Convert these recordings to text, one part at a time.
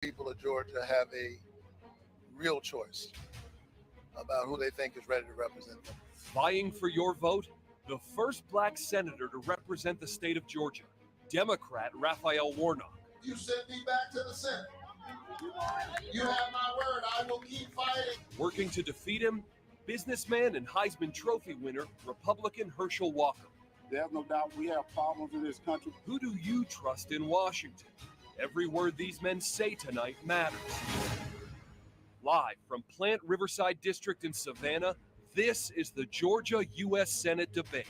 people of Georgia have a real choice about who they think is ready to represent them. Vying for your vote, the first black senator to represent the state of Georgia, Democrat Raphael Warnock. You send me back to the Senate. You have my word. I will keep fighting. Working to defeat him, businessman and Heisman Trophy winner, Republican Herschel Walker. There's no doubt we have problems in this country. Who do you trust in Washington? Every word these men say tonight matters. Live from Plant Riverside District in Savannah, this is the Georgia U.S. Senate debate.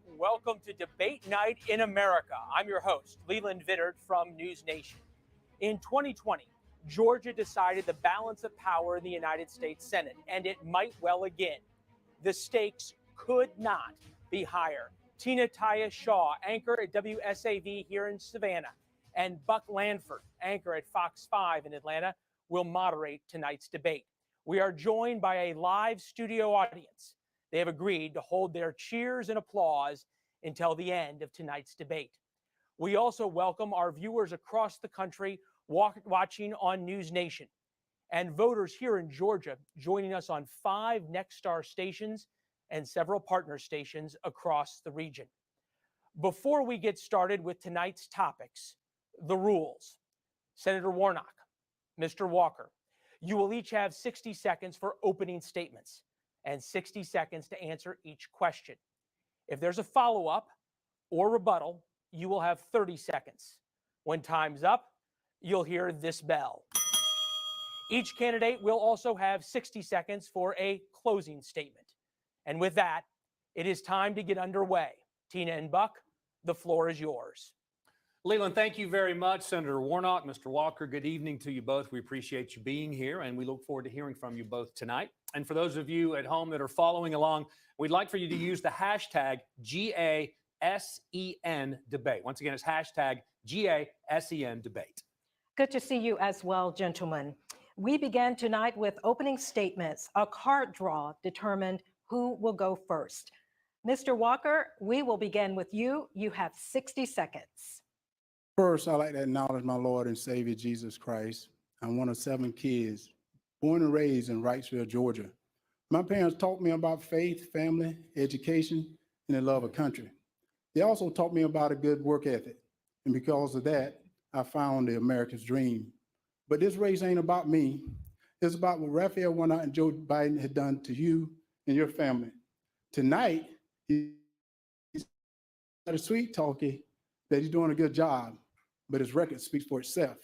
Welcome to Debate Night in America. I'm your host, Leland Vittert from News Nation. In 2020, Georgia decided the balance of power in the United States Senate, and it might well again. The stakes could not be higher. Tina Tyus Shaw, anchor at WSAV here in Savannah, and Buck Lanford, anchor at Fox 5 in Atlanta, will moderate tonight's debate. We are joined by a live studio audience. They have agreed to hold their cheers and applause until the end of tonight's debate. We also welcome our viewers across the country watching on News Nation, and voters here in Georgia joining us on 5 Nexstar stations and several partner stations across the region. Before we get started with tonight's topics, the rules. Senator Warnock, Mr. Walker, you will each have 60 seconds for opening statements and 60 seconds to answer each question. If there's a follow-up or rebuttal, you will have 30 seconds. When time's up, you'll hear this bell. Each candidate will also have 60 seconds for a closing statement. And with that, it is time to get underway. Tina and Buck, the floor is yours. Leland, thank you very much. Senator Warnock, Mr. Walker, good evening to you both. We appreciate you being here, and we look forward to hearing from you both tonight. And for those of you at home that are following along, we'd like for you to use the hashtag GASEN debate. Once again, it's hashtag GASEN debate. Good to see you as well, gentlemen. We began tonight with opening statements. A card draw determined who will go first. Mr. Walker, we will begin with you. You have 60 seconds. First, I'd like to acknowledge my Lord and Savior, Jesus Christ. I'm one of 7 kids, born and raised in Wrightsville, Georgia. My parents taught me about faith, family, education, and the love of country. They also taught me about a good work ethic. And because of that, I found the America's dream. But this race ain't about me. It's about what Raphael Warnock and Joe Biden had done to you and your family. Tonight, he's a sweet talkie that he's doing a good job, but his record speaks for itself.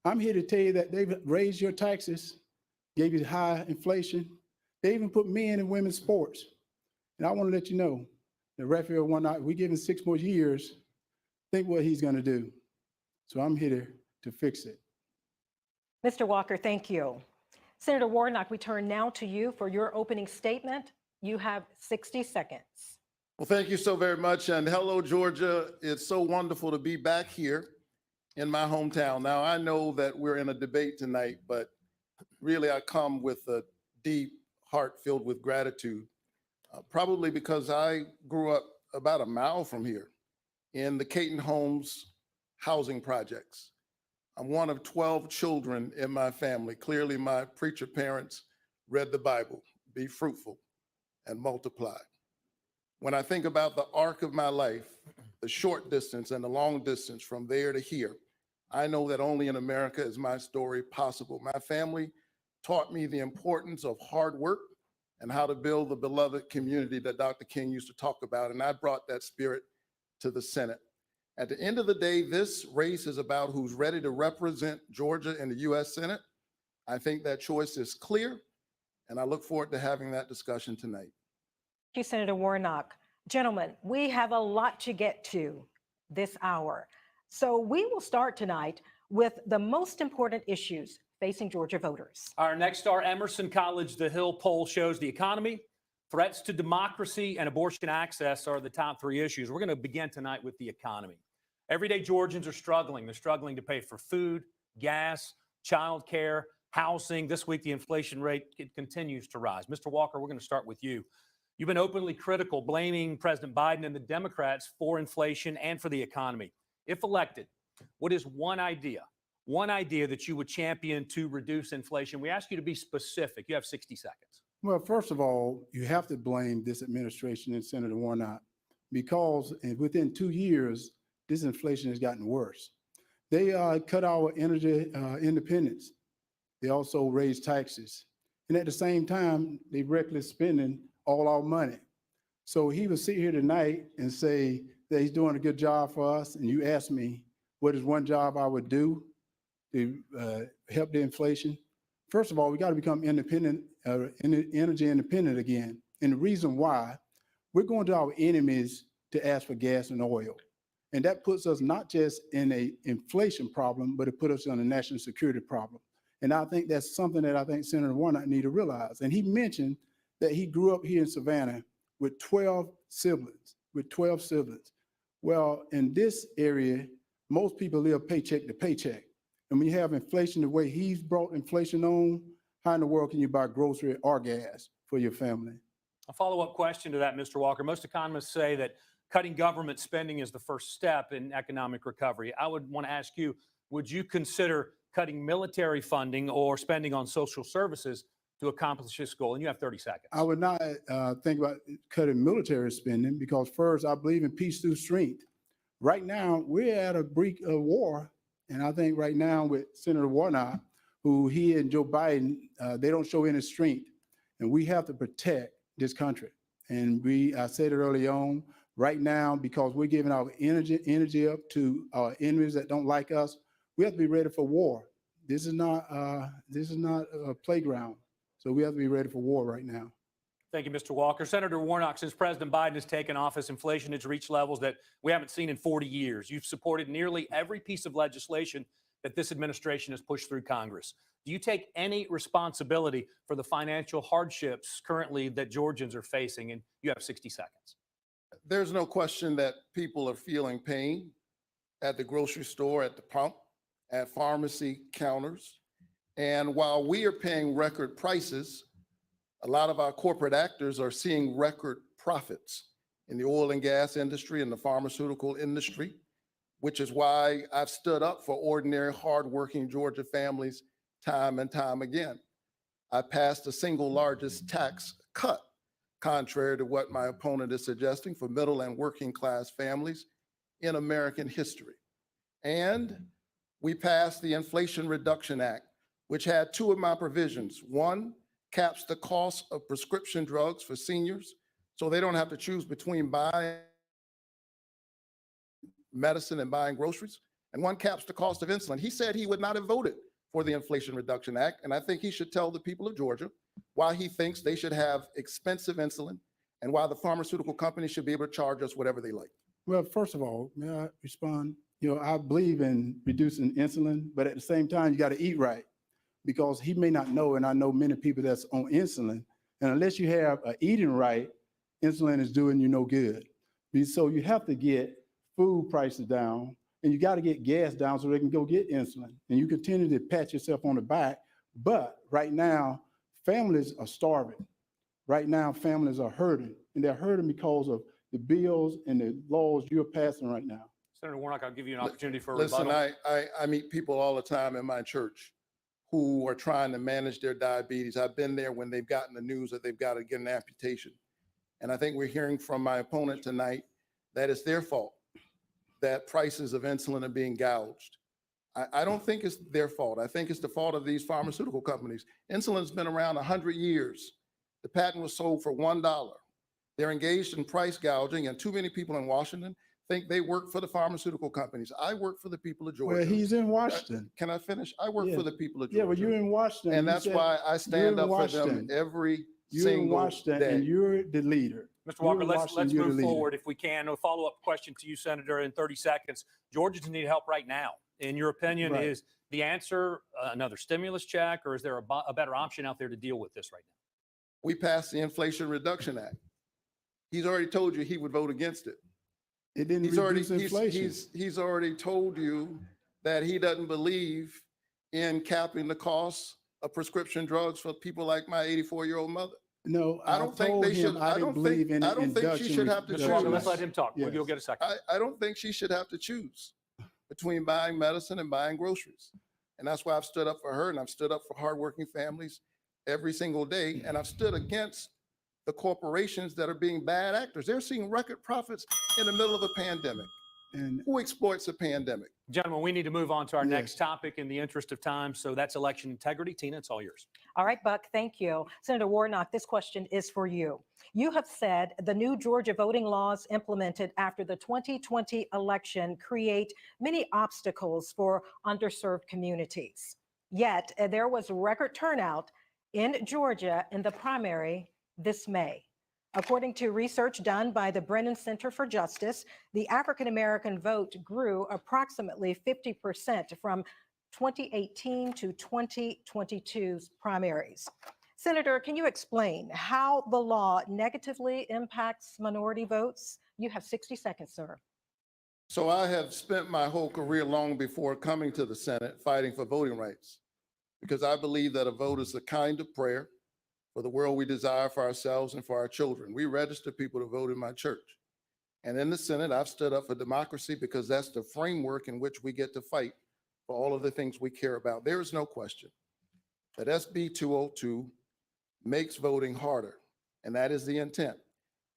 I'm here to tell you that they've raised your taxes, gave you high inflation. They even put men and women's sports. And I want to let you know that Raphael Warnock, we give him 6 more years, think what he's going to do. So I'm here to fix it. Mr. Walker, thank you. Senator Warnock, we turn now to you for your opening statement. You have 60 seconds. Well, thank you so very much. And hello, Georgia. It's so wonderful to be back here in my hometown. Now, I know that we're in a debate tonight, but really I come with a deep heart filled with gratitude, probably because I grew up about a mile from here in the Caton Homes housing projects. I'm one of 12 children in my family. Clearly, my preacher parents read the Bible, be fruitful and multiply. When I think about the arc of my life, the short distance and the long distance from there to here, I know that only in America is my story possible. My family taught me the importance of hard work and how to build the beloved community that Dr. King used to talk about, and I brought that spirit to the Senate. At the end of the day, this race is about who's ready to represent Georgia in the U.S. Senate. I think that choice is clear, and I look forward to having that discussion tonight. Thank you, Senator Warnock. Gentlemen, we have a lot to get to this hour. So we will start tonight with the most important issues facing Georgia voters. Our Nexstar Emerson College The Hill poll shows the economy, threats to democracy, and abortion access are the top 3 issues. We're going to begin tonight with the economy. Everyday Georgians are struggling. They're struggling to pay for food, gas, childcare, housing. This week, the inflation rate continues to rise. Mr. Walker, we're going to start with you. You've been openly critical, blaming President Biden and the Democrats for inflation and for the economy. If elected, what is one idea, one idea that you would champion to reduce inflation. We ask you to be specific. You have 60 seconds. Well, first of all, you have to blame this administration and Senator Warnock because within 2 years, this inflation has gotten worse. They cut our energy independence. They also raised taxes. And at the same time, they reckless spending all our money. So he would sit here tonight and say that he's doing a good job for us. And you ask me, what is one job I would do to help the inflation? First of all, we got to become independent, energy independent again. And the reason why, we're going to our enemies to ask for gas and oil. And that puts us not just in an inflation problem, but it puts us in a national security problem. And I think that's something that I think Senator Warnock need to realize. And he mentioned that he grew up here in Savannah with 12 siblings, Well, in this area, most people live paycheck to paycheck. And when you have inflation the way he's brought inflation on, how in the world can you buy grocery or gas for your family? A follow-up question to that, Mr. Walker. Most economists say that cutting government spending is the first step in economic recovery. I would want to ask you, would you consider cutting military funding or spending on social services to accomplish this goal? And you have 30 seconds. I would not think about cutting military spending because first, I believe in peace through strength. Right now, we're at a brink of war. And I think right now with Senator Warnock, who he and Joe Biden, they don't show any strength. And we have to protect this country. And I said it early on, right now, because we're giving our energy up to our enemies that don't like us, we have to be ready for war. This is not a playground. So we have to be ready for war right now. Thank you, Mr. Walker. Senator Warnock, since President Biden has taken office, inflation has reached levels that we haven't seen in 40 years. You've supported nearly every piece of legislation that this administration has pushed through Congress. Do you take any responsibility for the financial hardships currently that Georgians are facing? And you have 60 seconds. There's no question that people are feeling pain at the grocery store, at the pump, at pharmacy counters. And while we are paying record prices, a lot of our corporate actors are seeing record profits in the oil and gas industry and the pharmaceutical industry, which is why I've stood up for ordinary, hardworking Georgia families time and time again. I passed the single largest tax cut, contrary to what my opponent is suggesting, for middle and working class families in American history. And we passed the Inflation Reduction Act, which had two of my provisions. One, caps the cost of prescription drugs for seniors so they don't have to choose between buying medicine and buying groceries. And one caps the cost of insulin. He said he would not have voted for the Inflation Reduction Act. And I think he should tell the people of Georgia why he thinks they should have expensive insulin and why the pharmaceutical companies should be able to charge us whatever they like. Well, first of all, may I respond? I believe in reducing insulin, but at the same time, you got to eat right. Because he may not know, and I know many people that's on insulin, and unless you have eating right, insulin is doing you no good. So you have to get food prices down, and you got to get gas down so they can go get insulin. And you continue to pat yourself on the back, but right now, families are starving. Right now, families are hurting, and they're hurting because of the bills and the laws you're passing right now. Senator Warnock, I'll give you an opportunity for a Listen, rebuttal. I meet people all the time in my church who are trying to manage their diabetes. I've been there when they've gotten the news that they've got to get an amputation. And I think we're hearing from my opponent tonight that it's their fault that prices of insulin are being gouged. I don't think it's their fault. I think it's the fault of these pharmaceutical companies. Insulin's been around 100 years. The patent was sold for $1. They're engaged in price gouging, and too many people in Washington think they work for the pharmaceutical companies. I work for the people of Georgia. Well, he's in Washington. Can I finish? I work for the people of Georgia. Yeah, well, you're in Washington. And You that's said why I stand you're up in for them Washington. every You're in single Washington, day. and you're the leader. Mr. You're Walker, in let's Washington, you're the move leader. forward if we can. A follow-up question to you, Senator, in 30 seconds. Georgians need help right now. In your opinion, Right. is the answer another stimulus check, or is there a better option out there to deal with this right now? We passed the Inflation Reduction Act. He's already told you he would vote against it. It didn't He's already reduce inflation. he's already told you that he doesn't believe in capping the cost of prescription drugs for people like my 84-year-old mother. No, I don't think told they him should. I didn't believe in I don't think she should have to Mr. Walker, choose. let's let him talk. Yes. You'll get a second. I don't think she should have to choose between buying medicine and buying groceries. And that's why I've stood up for her, and I've stood up for hardworking families every single day. And I've stood against the corporations that are being bad actors. They're seeing record profits in the middle of a pandemic. And Who exploits a pandemic? Gentlemen, we need to move on to our Yes. next topic in the interest of time. So that's election integrity. Tina, it's all yours. All right, Buck, thank you. Senator Warnock, this question is for you. You have said the new Georgia voting laws implemented after the 2020 election create many obstacles for underserved communities. Yet there was record turnout in Georgia in the primary this May. According to research done by the Brennan Center for Justice, the African American vote grew approximately 50% from 2018 to 2022's primaries. Senator, can you explain how the law negatively impacts minority votes? You have 60 seconds, sir. So I have spent my whole career long before coming to the Senate fighting for voting rights, because I believe that a vote is a kind of prayer for the world we desire for ourselves and for our children. We register people to vote in my church. And in the Senate, I've stood up for democracy because that's the framework in which we get to fight for all of the things we care about. There is no question that SB 202 makes voting harder, and that is the intent.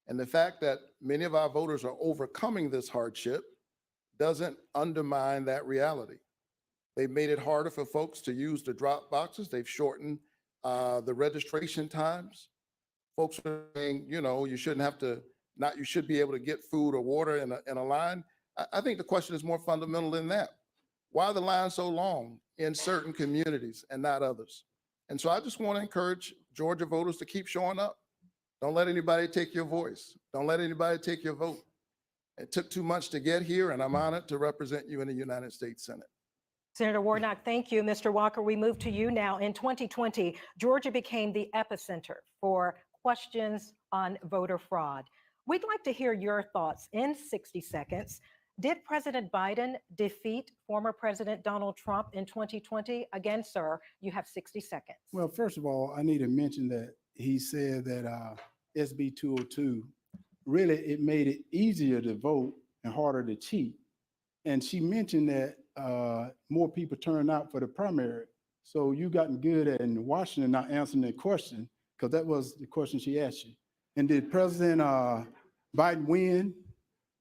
And the fact that many of our voters are overcoming this hardship doesn't undermine that reality. They've made it harder for folks to use the drop boxes. They've shortened the registration times. Folks are saying, you know, you shouldn't have to, you should be able to get food or water in a line. I think the question is more fundamental than that. Why are the lines so long in certain communities and not others? And so I just want to encourage Georgia voters to keep showing up. Don't let anybody take your voice. Don't let anybody take your vote. It took too much to get here, and I'm honored to represent you in the United States Senate. Senator Warnock, thank you. Mr. Walker, we move to you now. In 2020, Georgia became the epicenter for questions on voter fraud. We'd like to hear your thoughts in 60 seconds. Did President Biden defeat former President Donald Trump in 2020? Again, sir, you have 60 seconds. well, first of all, I need to mention that he said that SB 202, really, it made it easier to vote and harder to cheat. And she mentioned that more people turned out for the primary. So you gotten good at in Washington not answering the question, because that was the question she asked you. And did President Biden win?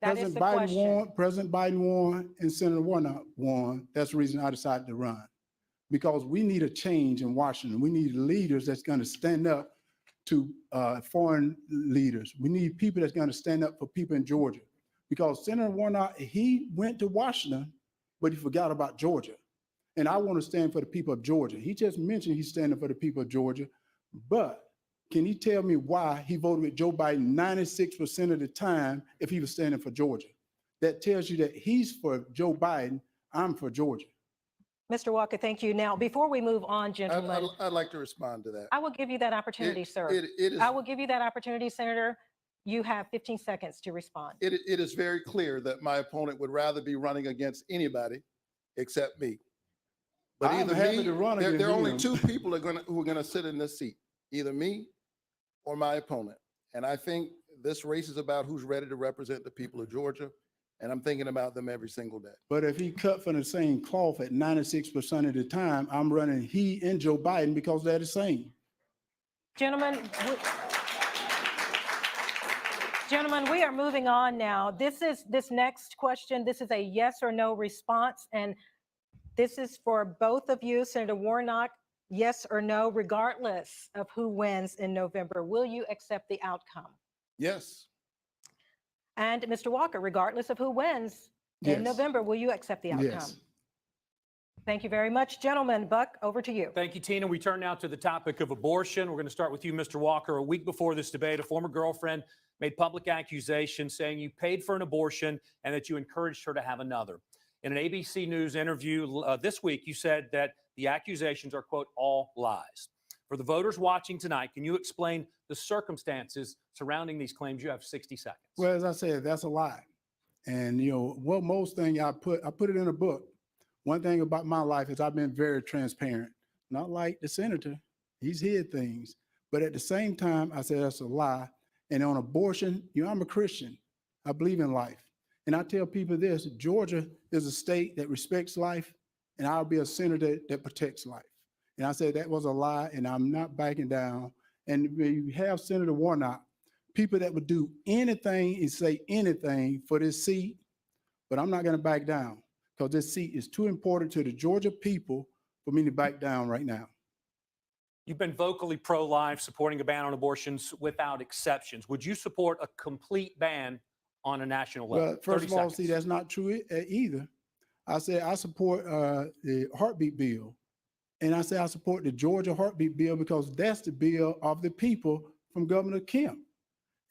That is the President Biden won, and Senator Warnock won. That's the reason I decided to run, because we need a change in Washington. We need leaders that's going to stand up to foreign leaders. We need people that's going to stand up for people in Georgia, because Senator Warnock, he went to Washington, but he forgot about Georgia. And I want to stand for the people of Georgia. He just mentioned he's standing for the people of Georgia, but can you tell me why he voted with Joe Biden 96% of the time if he was standing for Georgia? That tells you that he's for Joe Biden, I'm for Georgia. Mr. Walker, thank you. Now, before we move on, gentlemen, I'd like to respond to that. I will give you that opportunity, sir. It is, I will give you that opportunity, Senator. You have 15 seconds to respond. it is very clear that my opponent would rather be running against anybody except me. But I'm either happy me, to run there against are only him. two people who are gonna sit in this seat, either me or my opponent. And I think this race is about who's ready to represent the people of Georgia. And I'm thinking about them every single day. But if he cut from the same cloth at 96% of the time, I'm running he and Joe Biden because they're the same. Gentlemen, we are moving on now. This next question. This is a yes or no response. And this is for both of you, Senator Warnock, yes or no, regardless of who wins in November. Will you accept the outcome? Yes. And Mr. Walker, regardless of who wins in Yes. November, will you accept the outcome? Yes. Thank you very much, gentlemen. Buck, over to you. Thank you, Tina. We turn now to the topic of abortion. We're going to start with you, Mr. Walker. A week before this debate, a former girlfriend made public accusations saying you paid for an abortion and that you encouraged her to have another. In an ABC News interview this week, you said that the accusations are, quote, all lies. For the voters watching tonight, can you explain the circumstances surrounding these claims? You have 60 seconds. Well, as I said, that's a lie. And most thing I put it in a book. One thing about my life is I've been very transparent. Not like the senator, he's hid things. But at the same time, I said that's a lie. And on abortion, I'm a Christian. I believe in life. And I tell people this, Georgia is a state that respects life. and I'll be a senator that protects life. And I said that was a lie, and I'm not backing down. And when you have Senator Warnock, people that would do anything and say anything for this seat, but I'm not going to back down because this seat is too important to the Georgia people for me to back down right now. You've been vocally pro-life, supporting a ban on abortions without exceptions. Would you support a complete ban on a national level? Well, first 30 of all, seconds. see, that's not true either. I said I support the heartbeat bill. And I say I support the Georgia heartbeat bill because that's the bill of the people from Governor Kemp.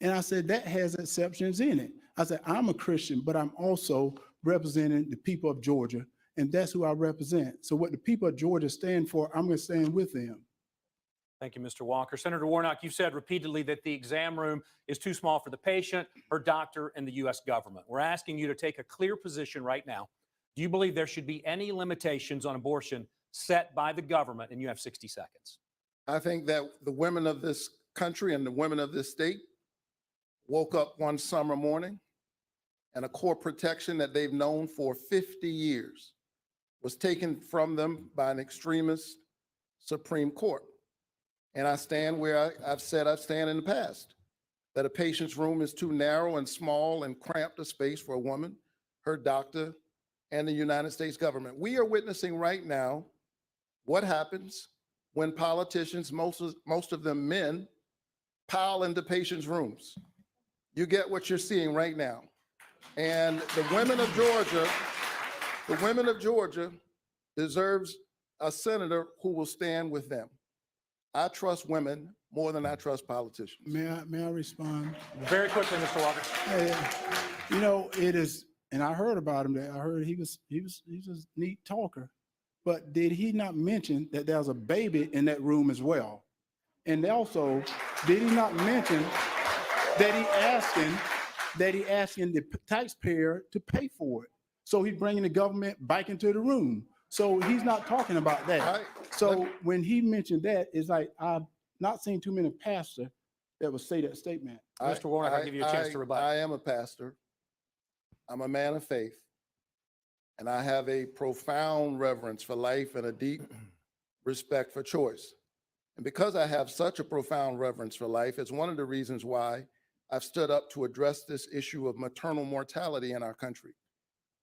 And I said that has exceptions in it. I said I'm a Christian, but I'm also representing the people of Georgia, and that's who I represent. So what the people of Georgia stand for, I'm going to stand with them. Thank you, Mr. Walker. Senator Warnock, you've said repeatedly that the exam room is too small for the patient, her doctor, and the U.S. government. We're asking you to take a clear position right now. Do you believe there should be any limitations on abortion set by the government? And you have 60 seconds. I think that the women of this country and the women of this state woke up one summer morning and a core protection that they've known for 50 years was taken from them by an extremist Supreme Court. And I stand where I've said I stand in the past, that a patient's room is too narrow and small and cramped a space for a woman, her doctor, and the United States government. We are witnessing right now what happens when politicians, most of them men, pile into patients' rooms. You get what you're seeing right now. And the women of Georgia deserves a senator who will stand with them. I trust women more than I trust politicians. May I respond? Very quickly, Mr. Walker. You know, it is, and I heard about him. I heard he was a neat talker, but did he not mention that there's a baby in that room as well? And also, did he not mention that he asking the taxpayer to pay for it? So he's bringing the government back into the room. So he's not talking about that. So when he mentioned that, it's like I've not seen too many pastors that would say that statement. Mr. Warnock, I'll give you a chance to rebut. I am a pastor. I'm a man of faith. And I have a profound reverence for life and a deep respect for choice. And because I have such a profound reverence for life, it's one of the reasons why I've stood up to address this issue of maternal mortality in our country.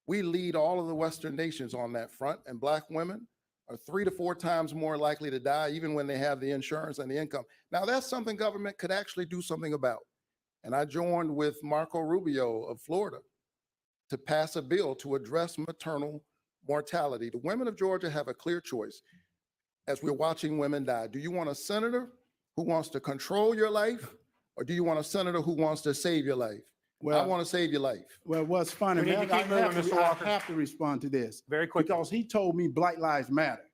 We lead all of the Western nations on that front, and Black women are 3 to 4 times more likely to die even when they have the insurance and the income. Now, that's something government could actually do something about. And I joined with Marco Rubio of Florida to pass a bill to address maternal mortality. The women of Georgia have a clear choice as we're watching women die. Do you want a senator who wants to control your life, or do you want a senator who wants to save your life? Well, I want to save your life. Well, what's funny, We need man, to keep moving, Mr. Walker. I have to respond to this. Very quickly. Because he told me Black Lives Matter.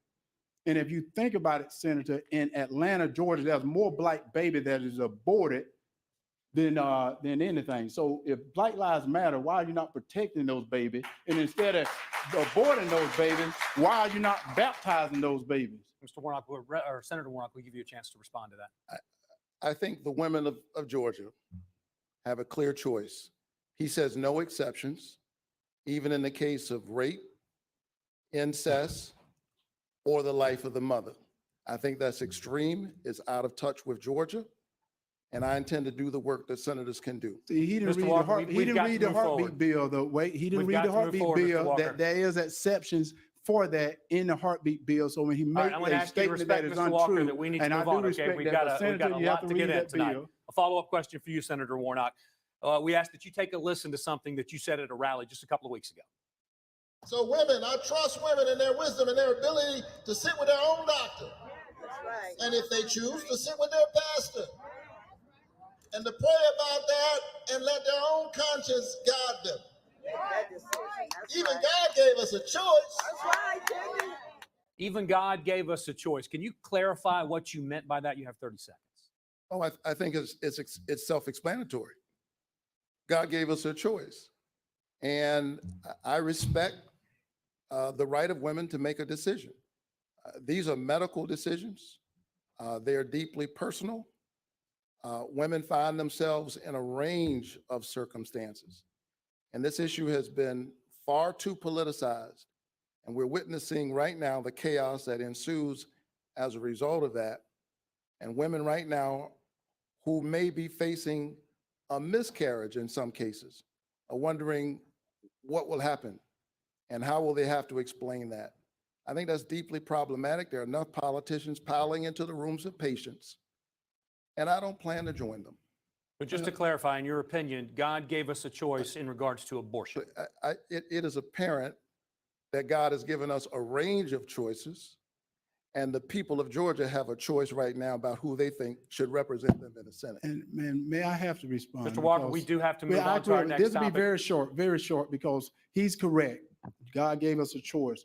And if you think about it, Senator, in Atlanta, Georgia, there's more Black baby that is aborted than anything. So if Black Lives Matter, why are you not protecting those babies? And instead of aborting those babies, why are you not baptizing those babies? Mr. Warnock, or Senator Warnock, we'll give you a chance to respond to that. I think the women of Georgia have a clear choice. He says no exceptions, even in the case of rape, incest, or the life of the mother. I think that's extreme. It's out of touch with Georgia. And I intend to do the work that senators can do. See, he didn't Mr. read Walker, he didn't read the heartbeat forward. bill though. Wait, he didn't We've read got the to move heartbeat forward, Mr. bill Walker. that there is exceptions for that in the heartbeat bill. So when he All made right, I'm going to a ask you to statement that respect is Mr. Walker untrue, that we need to and I move do on, okay? respect We've that, got but a Senator, you have lot to to read get in that tonight. bill. A follow-up question for you, Senator Warnock. We asked that you take a listen to something that you said at a rally just a couple of weeks ago. So women, I trust women and their wisdom and their ability to sit with their own doctor. That's right. And if they choose, to sit with their pastor. And to pray about that and let their own conscience guide them. Make that decision. That's Even right. God gave us a choice. That's right, Jimmy. Even God gave us a choice. Can you clarify what you meant by that? You have 30 seconds. Oh, I think it's self-explanatory. God gave us a choice. And I respect the right of women to make a decision. These are medical decisions. They are deeply personal. Women find themselves in a range of circumstances. And this issue has been far too politicized And we're witnessing right now the chaos that ensues as a result of that. And women right now who may be facing a miscarriage in some cases are wondering what will happen and how will they have to explain that. I think that's deeply problematic. There are enough politicians piling into the rooms of patients, and I don't plan to join them. But just to clarify, in your opinion, God gave us a choice in regards to abortion. It is apparent that God has given us a range of choices, and the people of Georgia have a choice right now about who they think should represent them in the Senate. And man, may I have to respond? Mr. Walker, we because- do have to move Yeah, I on to our agree. next This will be topic. very short, because he's correct. God gave us a choice.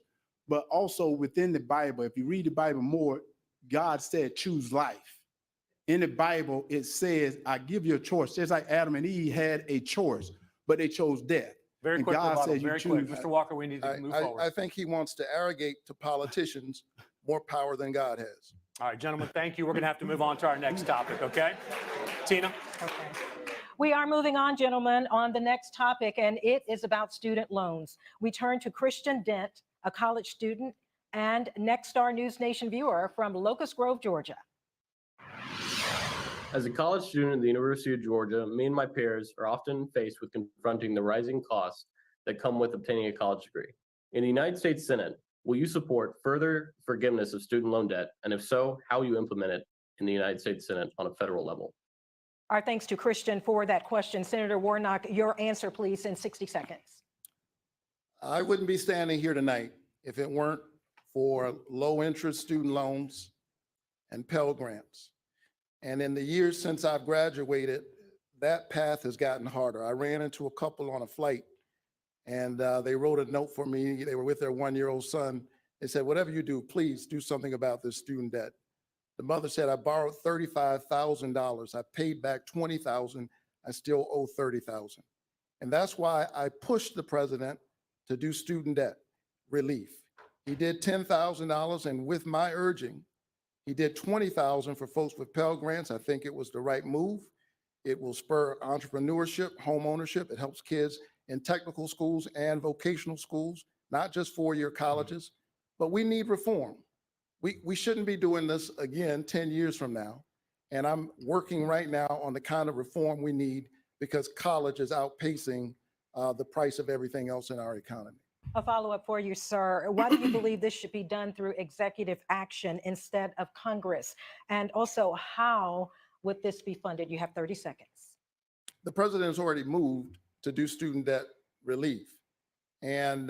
But also within the Bible, if you read the Bible more, God said, choose life. In the Bible, it says, I give you a choice. Just like Adam and Eve had a choice, but they chose death. Very And quick, God rebuttal, says you very quick. choose- Mr. Walker, we need to move I forward. think he wants to arrogate to politicians more power than God has. All right, gentlemen, thank you. We're going to have to move on to our next topic, okay? Tina? Okay. We are moving on, gentlemen, on the next topic, and it is about student loans. We turn to Christian Dent, a college student and Nexstar News Nation viewer from Locust Grove, Georgia. As a college student at the University of Georgia, me and my peers are often faced with confronting the rising costs that come with obtaining a college degree. In the United States Senate, will you support further forgiveness of student loan debt? And if so, how will you implement it in the United States Senate on a federal level? Our thanks to Christian for that question. Senator Warnock, your answer, please, in 60 seconds. I wouldn't be standing here tonight if it weren't for low-interest student loans and Pell Grants. And in the years since I've graduated, that path has gotten harder. I ran into a couple on a flight, and they wrote a note for me. They were with their one-year-old son. They said, whatever you do, please do something about this student debt. The mother said, I borrowed $35,000. I paid back $20,000. I still owe $30,000. And that's why I pushed the president to do student debt relief. He did $10,000, and with my urging, he did $20,000 for folks with Pell Grants. I think it was the right move. It will spur entrepreneurship, home ownership. It helps kids in technical schools and vocational schools, not just four-year colleges. But we need reform. We shouldn't be doing this again 10 years from now. And I'm working right now on the kind of reform we need, because college is outpacing the price of everything else in our economy. A follow-up for you, sir. Why do you believe this should be done through executive action instead of Congress? And also, how would this be funded? You have 30 seconds. The president has already moved to do student debt relief. And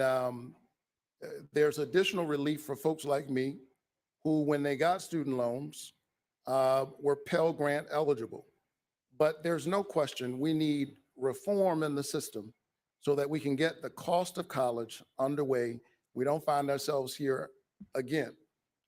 there's additional relief for folks like me who, when they got student loans, were Pell Grant eligible. But there's no question we need reform in the system so that we can get the cost of college underway. We don't find ourselves here again.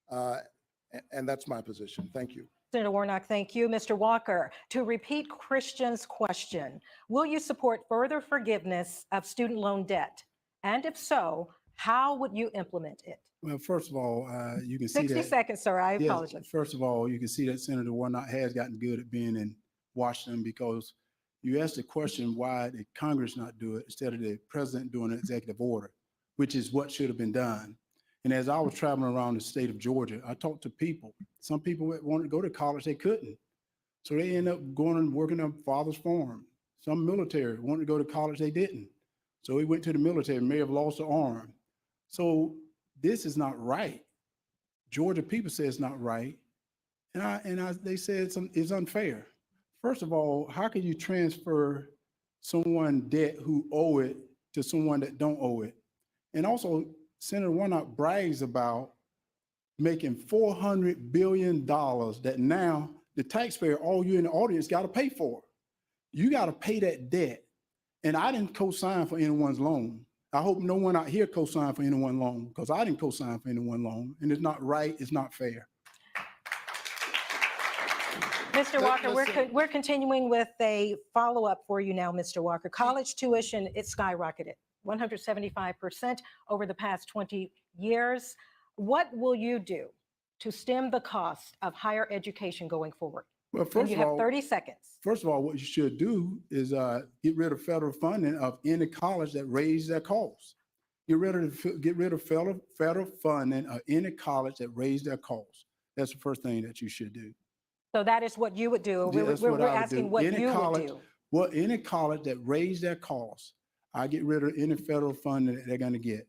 And that's my position. Thank you. Senator Warnock, thank you. Mr. Walker, to repeat Christian's question, will you support further forgiveness of student loan debt? And if so, how would you implement it? Well, first of all, you can see 60 that. seconds, sir. I Yes, apologize. first of all, you can see that Senator Warnock has gotten good at being in Washington, because you asked the question, why did Congress not do it instead of the president doing an executive order, which is what should have been done. And as I was traveling around the state of Georgia, I talked to people. Some people that wanted to go to college, they couldn't. So they end up going and working on father's farm. Some military wanted to go to college, they didn't. So he went to the military, may have lost an arm. So this is not right. Georgia people say it's not right. They said it's unfair. First of all, how can you transfer someone debt who owe it to someone that don't owe it? And also, Senator Warnock brags about making $400 billion that now the taxpayer, all you in the audience, got to pay for. You got to pay that debt. And I didn't co-sign for anyone's loan. I hope no one out here co-signed for anyone's loan, because I didn't co-sign for anyone's loan, and it's not right, it's not fair. Mr. Walker, listen. we're continuing with a follow-up for you now, Mr. Walker. College tuition, it skyrocketed 175% over the past 20 years. What will you do to stem the cost of higher education going forward? Well, And first you of have all, 30 seconds. First of all, what you should do is get rid of federal funding of any college that raises their costs. Get rid of federal funding of any college that raised their costs. That's the first thing that you should do. So that is what you would do. Yeah, that's what We're I would asking do. what Any you would college- do. Well, any college that raised their costs, I get rid of any federal funding that they're going to get.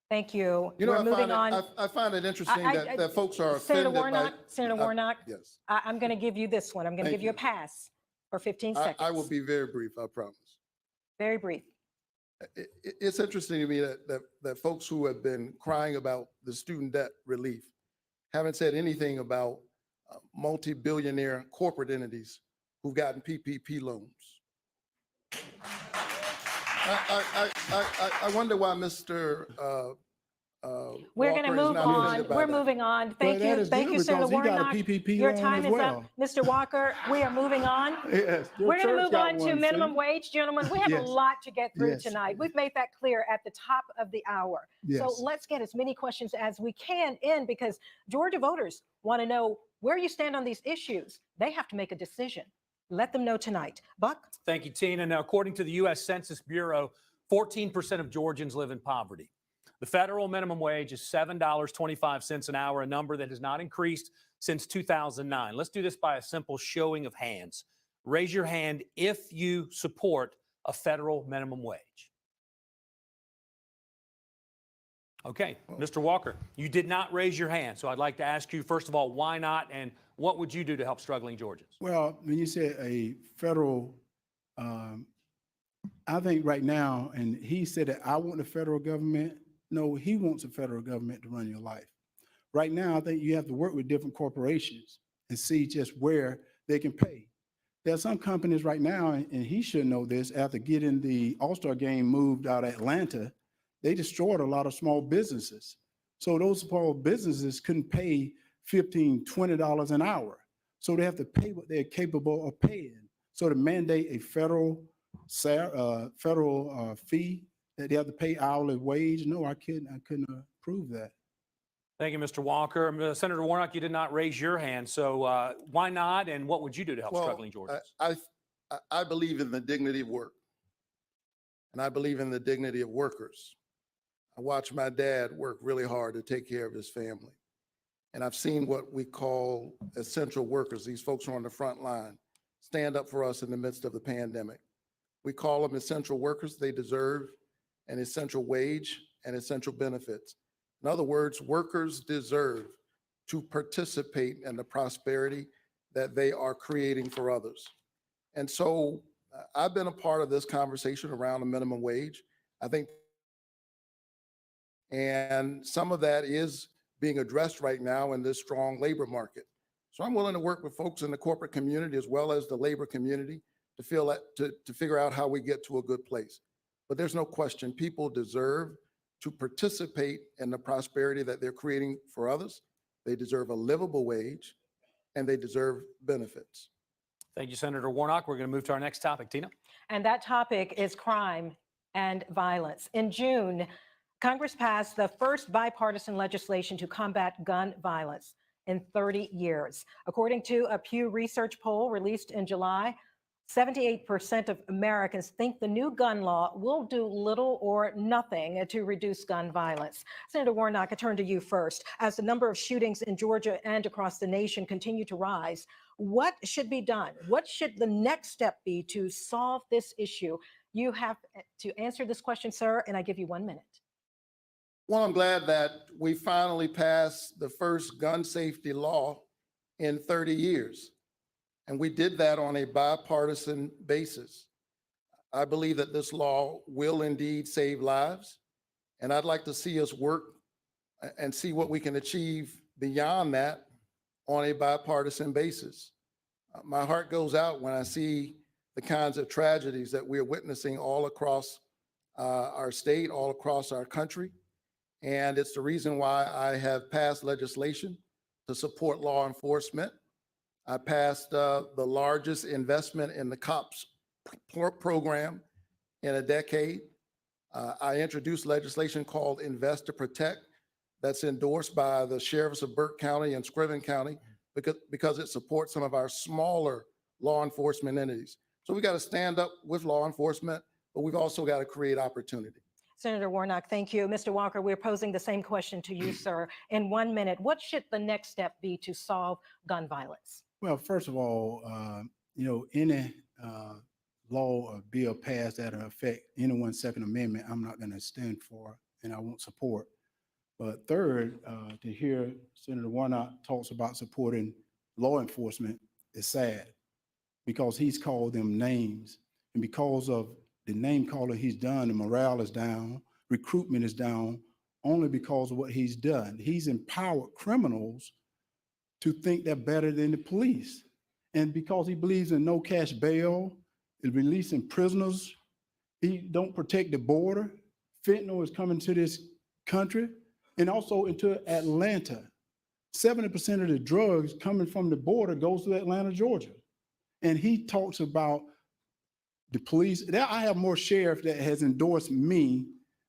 Thank you. You know, We're moving on. I find it interesting I- that folks are Senator offended by. Warnock, Senator Warnock, Yes, I'm going to give you this one. I'm going to Thank give you a you. pass for 15 seconds. I will be very brief, I promise. Very brief. It's interesting to me that folks who have been crying about the student debt relief haven't said anything about multi-billionaire corporate entities who've gotten PPP loans. I wonder why Mr. We're going to Walker is move not on. offended by We're that. moving on. Well, Thank that you. is Thank good you, Senator because he got a Warnock. PPP Your loan time as is up. well. Mr. Walker, we are moving on. Yes, your We're going to church move got on to one, see? minimum wage, gentlemen. We have Yes. a lot to get through Yes. tonight. We've made that clear at the top of the hour. So Yes. let's get as many questions as we can in because Georgia voters want to know where you stand on these issues. They have to make a decision. Let them know tonight. Buck? Thank you, Tina. Now, according to the U.S. Census Bureau, 14% of Georgians live in poverty. The federal minimum wage is $7.25 an hour, a number that has not increased since 2009. Let's do this by a simple showing of hands. Raise your hand if you support a federal minimum wage. Okay, Mr. Walker, you did not raise your hand, so I'd like to ask you, first of all, why not, and what would you do to help struggling Georgians? Well, when you say a federal, I think right now, and he said that I want the federal government. No, he wants the federal government to run your life. Right now, I think you have to work with different corporations and see just where they can pay. There are some companies right now, and he should know this, after getting the All-Star game moved out of Atlanta, they destroyed a lot of small businesses. So those small businesses couldn't pay $15, $20 an hour. So they have to pay what they're capable of paying. So to mandate a federal fee that they have to pay hourly wage, no, I couldn't approve that. Thank you, Mr. Walker. Senator Warnock, you did not raise your hand, so why not, and what would you do to help Well, struggling Georgians? I believe in the dignity of work, and I believe in the dignity of workers. I watched my dad work really hard to take care of his family. And I've seen what we call essential workers, these folks who are on the front line, stand up for us in the midst of the pandemic. We call them essential workers. They deserve an essential wage and essential benefits. In other words, workers deserve to participate in the prosperity that they are creating for others. And so I've been a part of this conversation around the minimum wage. I think, and some of that is being addressed right now in this strong labor market. So I'm willing to work with folks in the corporate community as well as the labor community to figure out how we get to a good place. But there's no question, people deserve to participate in the prosperity that they're creating for others. They deserve a livable wage and they deserve benefits. Thank you, Senator Warnock. We're going to move to our next topic. Tina? And that topic is crime and violence. In June, Congress passed the first bipartisan legislation to combat gun violence in 30 years. According to a Pew Research poll released in July, 78% of Americans think the new gun law will do little or nothing to reduce gun violence. Senator Warnock, I turn to you first. As the number of shootings in Georgia and across the nation continue to rise, what should be done? What should the next step be to solve this issue? You have to answer this question, sir, and I give you 1 minute. Well, I'm glad that we finally passed the first gun safety law in 30 years. And we did that on a bipartisan basis. I believe that this law will indeed save lives. And I'd like to see us work and see what we can achieve beyond that on a bipartisan basis. My heart goes out when I see the kinds of tragedies that we're witnessing all across our state, all across our country. And it's the reason why I have passed legislation to support law enforcement. I passed the largest investment in the COPS program in a decade. I introduced legislation called Invest to Protect that's endorsed by the sheriffs of Burke County and Scriven County because it supports some of our smaller law enforcement entities. So we got to stand up with law enforcement, but we've also got to create opportunity. Senator Warnock, thank you. Mr. Walker, we're posing the same question to you, sir. In 1 minute, what should the next step be to solve gun violence? Well, first of all, any law or bill passed that will affect anyone's Second Amendment, I'm not going to stand for and I won't support. But third, to hear Senator Warnock talks about supporting law enforcement is sad because he's called them names. And because of the name calling he's done, the morale is down, recruitment is down, only because of what he's done. He's empowered criminals to think they're better than the police. And because he believes in no cash bail, is releasing prisoners, he don't protect the border. Fentanyl is coming to this country and also into Atlanta. 70% of the drugs coming from the border goes to Atlanta, Georgia. And he talks about the police. I have more sheriff that has endorsed me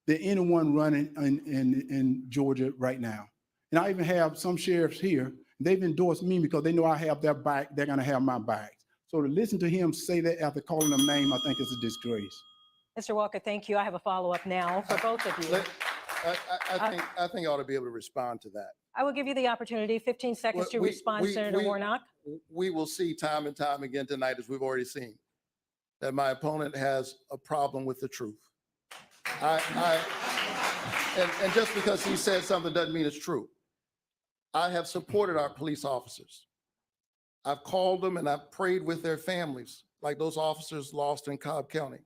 than anyone running in Georgia right now. And I even have some sheriffs here. They've endorsed me because they know I have their back. They're going to have my back. So to listen to him say that after calling them name, I think is a disgrace. Mr. Walker, thank you. I have a follow-up now for both of you. I think I ought to be able to respond to that. I will give you the opportunity, 15 seconds to respond, Senator Warnock. We will see time and time again tonight, as we've already seen, that my opponent has a problem with the truth. And just because he said something doesn't mean it's true. I have supported our police officers. I've called them and I've prayed with their families, like those officers lost in Cobb County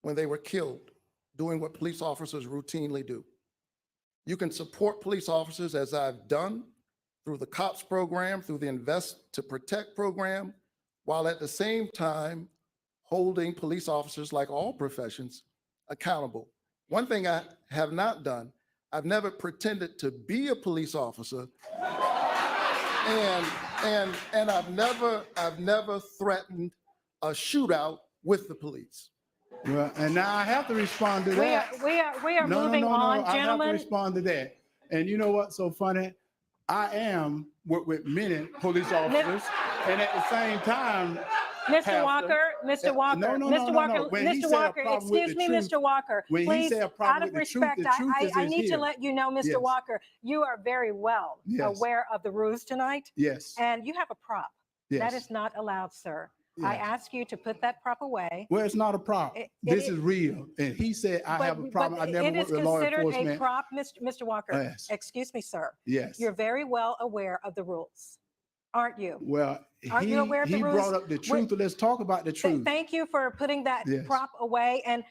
when they were killed, doing what police officers routinely do. You can support police officers, as I've done, through the COPS program, through the Invest to Protect program, while at the same time holding police officers, like all professions, accountable. One thing I have not done, I've never pretended to be a police officer, and I've never threatened a shootout with the police. Well, and now I have to respond to that. We are moving on, I have gentlemen. to respond to that. And you know what's so funny? I am work with many police officers, and at the same time, Mr. Walker, Mr. Walker, Mr. Walker, Mr. Walker, excuse me, Mr. Walker, when he please, said a problem out of with the truth, respect, the truth is I need to here. let you know, Mr. Yes. Walker, you are very well Yes. aware of the rules tonight, Yes, and you have a prop. That yes. is not allowed, sir. I Yes. ask you to put that prop away. Well, it's not a problem. This is real. And he said, I have a problem. I never It is worked with law considered a enforcement. prop, Mr. Walker. Yes. Excuse me, sir. Yes. You're very well aware of the rules, aren't you? Well, Aren't you aware of the he rules? brought up the truth. Let's talk about the truth. Thank you for putting that Yes. prop away. And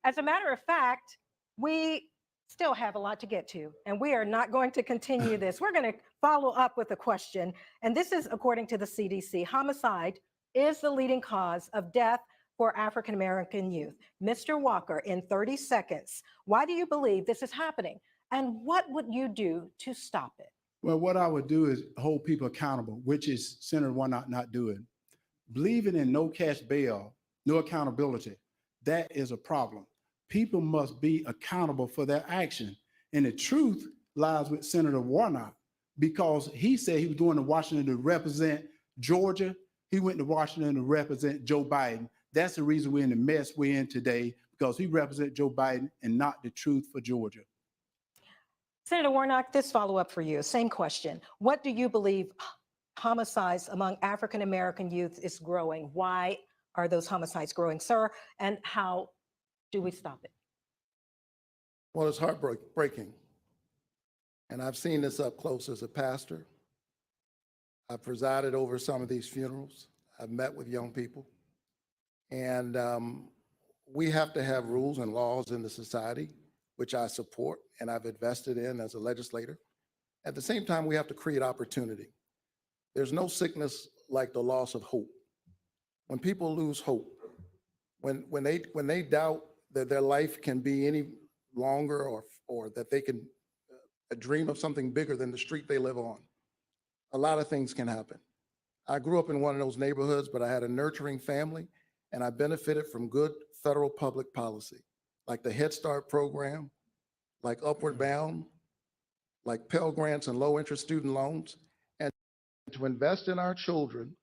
as a matter of fact, we still have a lot to get to, and we are not going to continue this. We're going to follow up with a question. And this is according to the CDC. Homicide is the leading cause of death for African-American youth. Mr. Walker, in 30 seconds, why do you believe this is happening? And what would you do to stop it? Well, what I would do is hold people accountable, which is Senator Warnock not doing. Believing in no cash bail, no accountability, that is a problem. People must be accountable for their action. And the truth lies with Senator Warnock, because he said he was going to Washington to represent Georgia. He went to Washington to represent Joe Biden. That's the reason we're in the mess we're in today, because he represents Joe Biden and not the truth for Georgia. Senator Warnock, this follow-up for you, same question. What do you believe homicides among African-American youth is growing? Why are those homicides growing, sir? And how do we stop it? Well, it's heartbreaking. And I've seen this up close as a pastor. I've presided over some of these funerals. I've met with young people. And we have to have rules and laws in the society, which I support and I've invested in as a legislator. At the same time, we have to create opportunity. There's no sickness like the loss of hope. When people lose hope, when they doubt that their life can be any longer, or that they can dream of something bigger than the street they live on, a lot of things can happen. I grew up in one of those neighborhoods, but I had a nurturing family, and I benefited from good federal public policy, like the Head Start program, like Upward Bound, like Pell Grants and low-interest student loans. And to invest in our children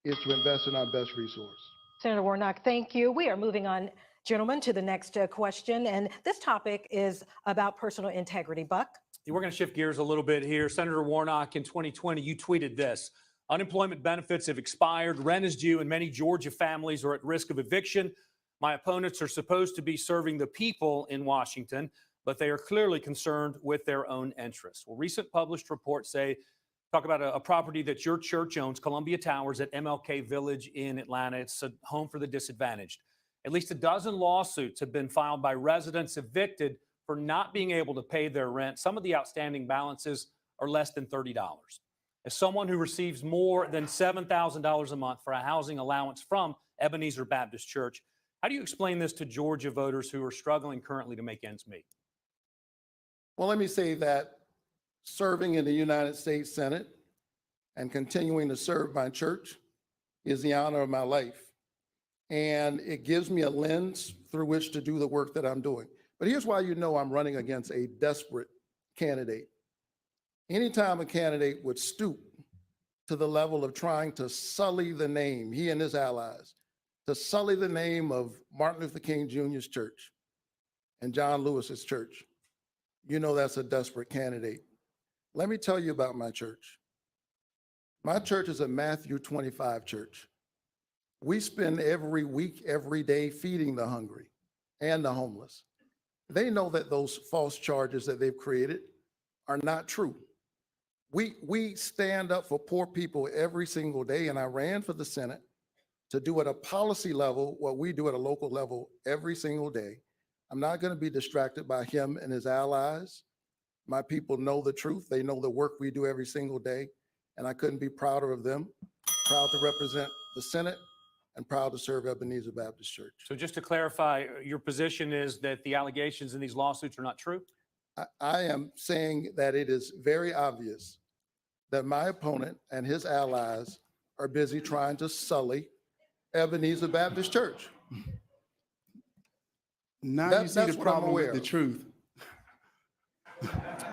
is to invest in our best resource. Senator Warnock, thank you. We are moving on Gentlemen, to the next question. And this topic is about personal integrity. Buck? We're going to shift gears a little bit here. Senator Warnock, in 2020, you tweeted this: unemployment benefits have expired, rent is due, and many Georgia families are at risk of eviction. My opponents are supposed to be serving the people in Washington, but they are clearly concerned with their own interests. Well, recent published reports talk about a property that your church owns, Columbia Towers at MLK Village in Atlanta. It's a home for the disadvantaged. At least a dozen lawsuits have been filed by residents evicted for not being able to pay their rent. Some of the outstanding balances are less than $30. As someone who receives more than $7,000 a month for a housing allowance from Ebenezer Baptist Church, how do you explain this to Georgia voters who are struggling currently to make ends meet? Well, let me say that serving in the United States Senate and continuing to serve my church is the honor of my life. And it gives me a lens through which to do the work that I'm doing. But here's why you know I'm running against a desperate candidate. Anytime a candidate would stoop to the level of trying to sully the name, he and his allies, to sully the name of Martin Luther King Jr.'s church and John Lewis's church, you know that's a desperate candidate. Let me tell you about my church. My church is a Matthew 25 church. We spend every week, every day feeding the hungry and the homeless. They know that those false charges that they've created are not true. We stand up for poor people every single day, and I ran for the Senate to do at a policy level what we do at a local level every single day. I'm not going to be distracted by him and his allies. My people know the truth. They know the work we do every single day, and I couldn't be prouder of them. Proud to represent the Senate and proud to serve Ebenezer Baptist Church. So just to clarify, your position is that the allegations in these lawsuits are not true? I am saying that it is very obvious that my opponent and his allies are busy trying to sully Ebenezer Baptist Church. Now you see That's the what I'm problem aware with the of. truth.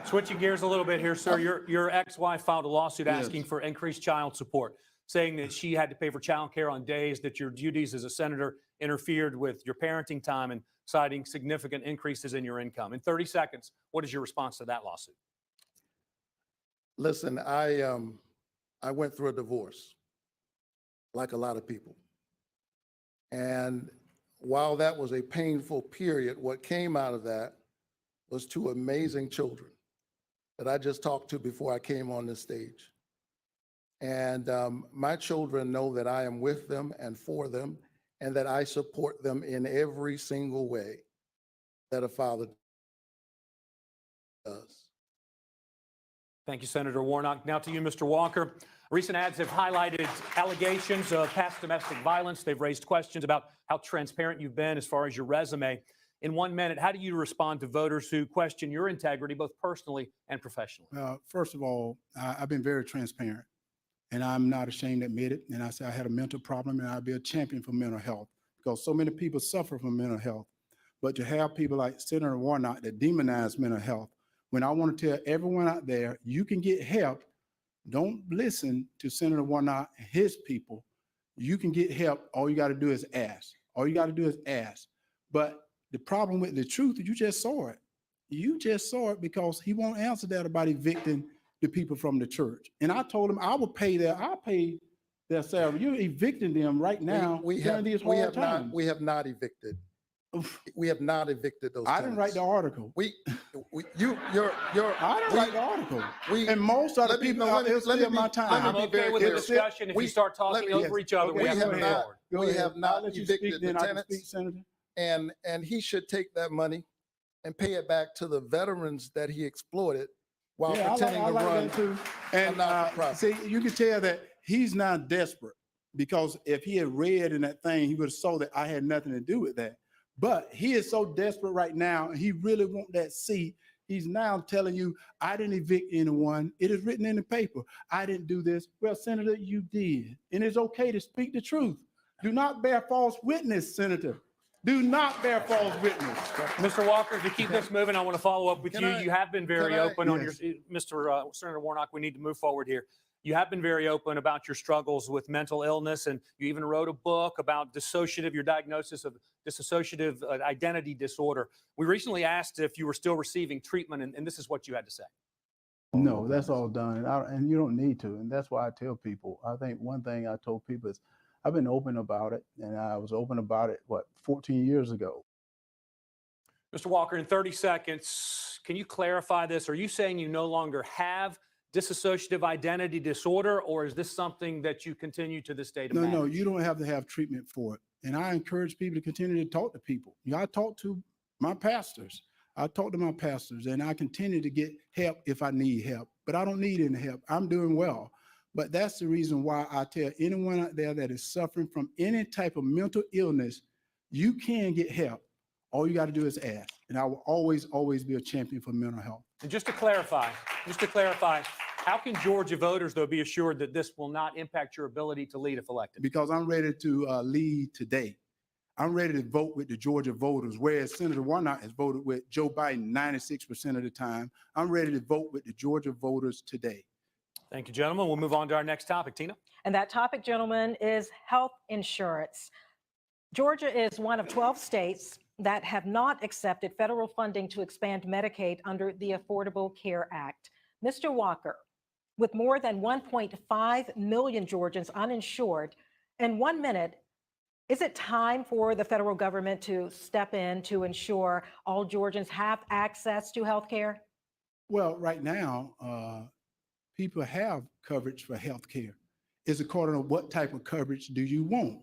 Switching gears a little bit here, sir. Your ex-wife filed a lawsuit Yes. asking for increased child support, saying that she had to pay for child care on days that your duties as a senator interfered with your parenting time, and citing significant increases in your income. In 30 seconds, what is your response to that lawsuit? Listen, I went through a divorce, like a lot of people. And while that was a painful period, what came out of that was two amazing children that I just talked to before I came on this stage. And my children know that I am with them and for them, and that I support them in every single way that a father does. Thank you, Senator Warnock. Now to you, Mr. Walker. Recent ads have highlighted allegations of past domestic violence. They've raised questions about how transparent you've been as far as your resume. In 1 minute, how do you respond to voters who question your integrity, both personally and professionally? First of all, I've been very transparent, and I'm not ashamed to admit it. And I say I had a mental problem, and I'll be a champion for mental health, because so many people suffer from mental health. But to have people like Senator Warnock that demonize mental health, when I want to tell everyone out there, you can get help. Don't listen to Senator Warnock and his people. You can get help. All you got to do is ask. All you got to do is ask. But the problem with the truth, you just saw it. You just saw it, because he won't answer that about evicting the people from the church. And I told him I'll pay their salary. You're evicting them right now during these hard times. We have not evicted. We have not evicted those I didn't write the tenants. article. I didn't write the article. We, And most of the let me- people no, out let me- there let me steal be- my let me time. I'm be okay very with the clear. discussion. If We- you start talking let me- over each other, Okay, we have we to have move not- forward. Go we ahead. have not I'll let you evicted speak, the then I can tenants. speak, Senator. and he should take that money and pay it back to the veterans that he exploited while Yeah, pretending I to like run. that too. And not-for-profit. see, you can tell that he's not desperate, because if he had read in that thing, he would have saw that I had nothing to do with that. But he is so desperate right now, and he really want that seat. He's now telling you, I didn't evict anyone. It is written in the paper. I didn't do this. Well, Senator, you did. And it's okay to speak the truth. Do not bear false witness, Senator. Do not bear false witness. Mr. Walker, to keep this moving, I want to follow up with Can you. I- You have been very can I- open on Yes. your, Mr. Senator Warnock, we need to move forward here. You have been very open about your struggles with mental illness, and you even wrote a book about your diagnosis of dissociative identity disorder. We recently asked if you were still receiving treatment, and this is what you had to say. No, that's all done, and you don't need to. And that's why I tell people, I think one thing I told people is I've been open about it, and I was open about it, 14 years ago. Mr. Walker, in 30 seconds, can you clarify this? Are you saying you no longer have dissociative identity disorder, or is this something that you continue to this day to manage? No, you don't have to have treatment for it. And I encourage people to continue to talk to people. I talk to my pastors. And I continue to get help if I need help, but I don't need any help. I'm doing well. But that's the reason why I tell anyone out there that is suffering from any type of mental illness, you can get help. All you got to do is ask. And I will always be a champion for mental health. And just to clarify, how can Georgia voters, though, be assured that this will not impact your ability to lead if elected? Because I'm ready to lead today. I'm ready to vote with the Georgia voters, whereas Senator Warnock has voted with Joe Biden 96% of the time. I'm ready to vote with the Georgia voters today. Thank you, gentlemen. We'll move on to our next topic. Tina? And that topic, gentlemen, is health insurance. Georgia is one of 12 states that have not accepted federal funding to expand Medicaid under the Affordable Care Act. Mr. Walker, with more than 1.5 million Georgians uninsured, in 1 minute, is it time for the federal government to step in to ensure all Georgians have access to health care? Well, right now, people have coverage for health care. It's according to what type of coverage do you want?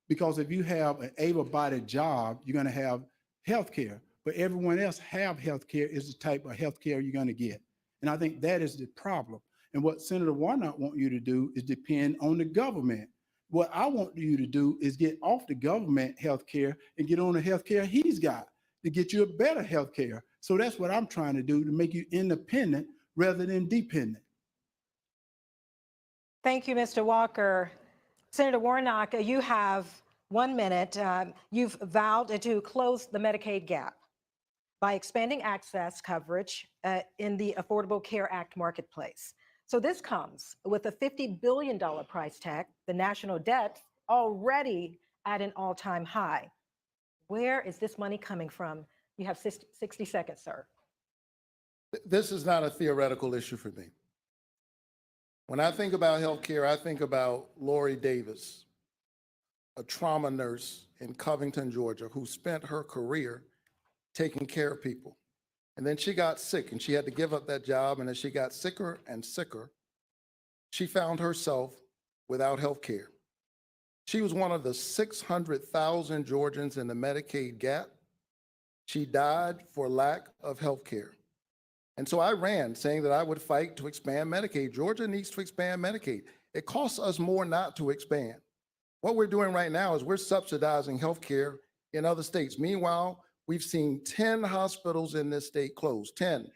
Because if you have an able-bodied job, you're going to have health care. But everyone else have health care is the type of health care you're going to get. And I think that is the problem. And what Senator Warnock wants you to do is depend on the government. What I want you to do is get off the government health care and get on the health care he's got to get you a better health care. So that's what I'm trying to do, to make you independent rather than dependent. Thank you, Mr. Walker. Senator Warnock, you have 1 minute. You've vowed to close the Medicaid gap by expanding access coverage in the Affordable Care Act marketplace. So this comes with a $50 billion price tag, the national debt already at an all-time high. Where is this money coming from? You have 60 seconds, sir. This is not a theoretical issue for me. When I think about healthcare, I think about Lori Davis, a trauma nurse in Covington, Georgia, who spent her career taking care of people. And then she got sick and she had to give up that job. And as she got sicker and sicker, she found herself without health care. She was one of the 600,000 Georgians in the Medicaid gap. She died for lack of health care. And so I ran saying that I would fight to expand Medicaid. Georgia needs to expand Medicaid. It costs us more not to expand. What we're doing right now is we're subsidizing health care in other states. Meanwhile, we've seen 10 hospitals in this state close, 10.